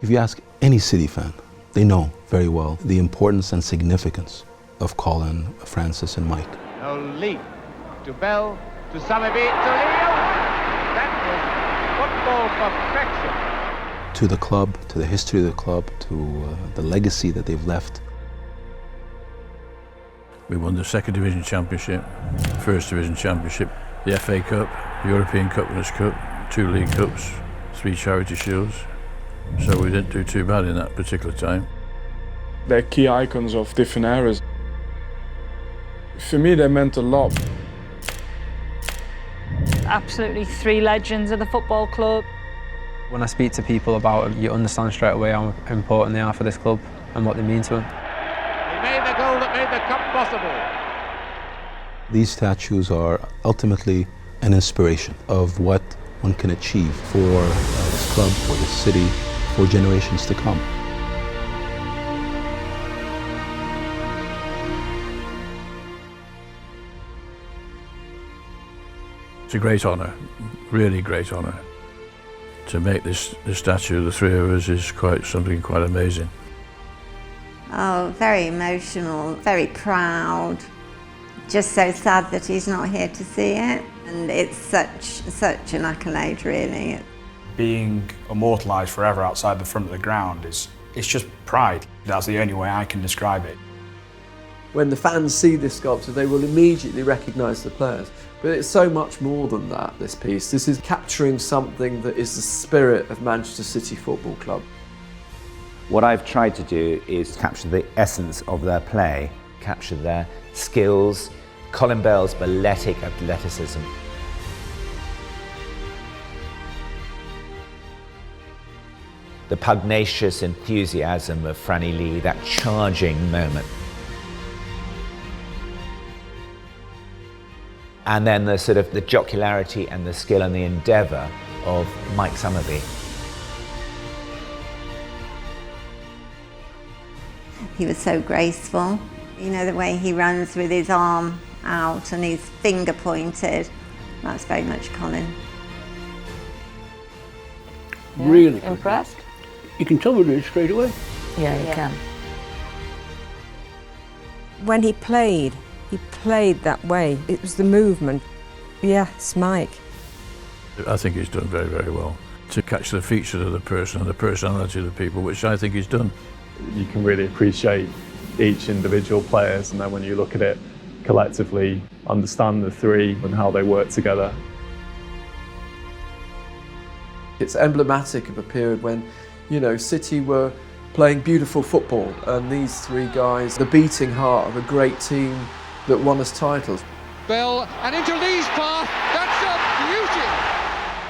If you ask any City fan, they know very well the importance and significance of Colin, Francis and Mike. No, Lee to Bell to Summerbee to Leo. That was football perfection. To the club, to the history of the club, to the legacy that they've left. We won the Second Division Championship, First Division Championship, the FA Cup, European Cup Winners' Cup, 2 League Cups, 3 Charity Shields. So we didn't do too bad in that particular time. They're key icons of different eras. For me, they meant a lot. Absolutely 3 legends of the football club. When I speak to people about them, you understand straight away how important they are for this club and what they mean to them. He made the goal that made the cup possible. These statues are ultimately an inspiration of what one can achieve for this club, for this city, for generations to come. It's a great honour, really great honour. To make this statue of the 3 of us is something quite amazing. Oh, very emotional, very proud. Just so sad that he's not here to see it. And it's such an accolade, really. Being immortalised forever outside the front of the ground it's just pride. That's the only way I can describe it. When the fans see this sculpture, they will immediately recognise the players. But it's so much more than that, this piece. This is capturing something that is the spirit of Manchester City Football Club. What I've tried to do is capture the essence of their play, capture their skills, Colin Bell's balletic athleticism. The pugnacious enthusiasm of Franny Lee, that charging moment. And then the sort of the jocularity and the skill and the endeavour of Mike Summerbee. He was so graceful. You know, the way he runs with his arm out and his finger pointed. That's very much Colin. Yeah, really impressed? You can tell with it straight away. Yeah, you can. When he played that way. It was the movement. Yes, Mike. I think he's done very, very well to catch the features of the person and the personality of the people, which I think he's done. You can really appreciate each individual players, and then when you look at it collectively, understand the 3 and how they work together. It's emblematic of a period when, you know, City were playing beautiful football, and these 3 guys, the beating heart of a great team that won us titles. Bell and into Lee's path. That's a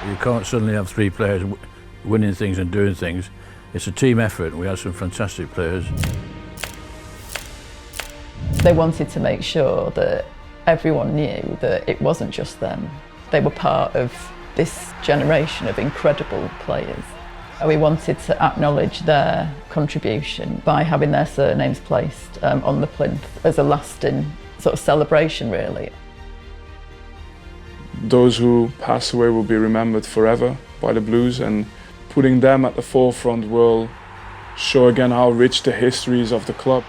beauty. You can't suddenly have 3 players winning things and doing things. It's a team effort. We had some fantastic players. They wanted to make sure that everyone knew that it wasn't just them. They were part of this generation of incredible players. We wanted to acknowledge their contribution by having their surnames placed on the plinth as a lasting sort of celebration, really. Those who pass away will be remembered forever by the Blues, and putting them at the forefront will show again how rich the history is of the club.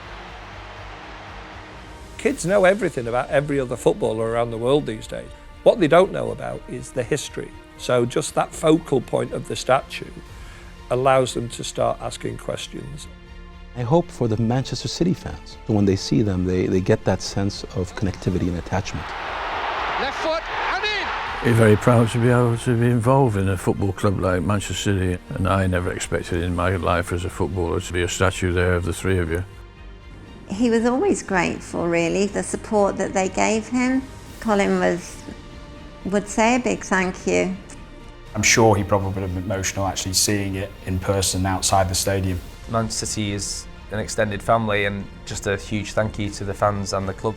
Kids know everything about every other footballer around the world these days. What they don't know about is the history. So just that focal point of the statue allows them to start asking questions. I hope for the Manchester City fans, when they see them, they get that sense of connectivity and attachment. Left foot and in. We're very proud to be able to be involved in a football club like Manchester City, and I never expected in my life as a footballer to be a statue there of the 3 of you. He was always grateful, really, the support that they gave him. Colin would say a big thank you. I'm sure he probably would have been emotional actually seeing it in person outside the stadium. Manchester City is an extended family, and just a huge thank you to the fans and the club.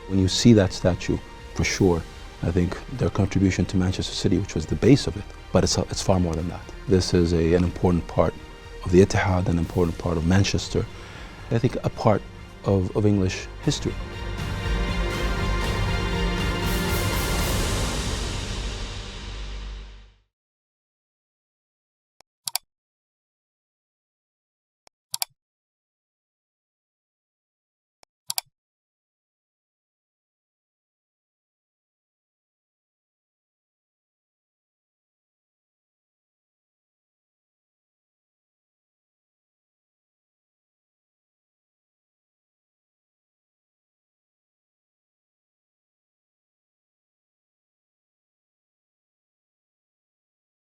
When you see that statue, for sure, I think their contribution to Manchester City, which was the base of it, but it's far more than that. This is an important part of the Etihad, an important part of Manchester, I think a part of English history.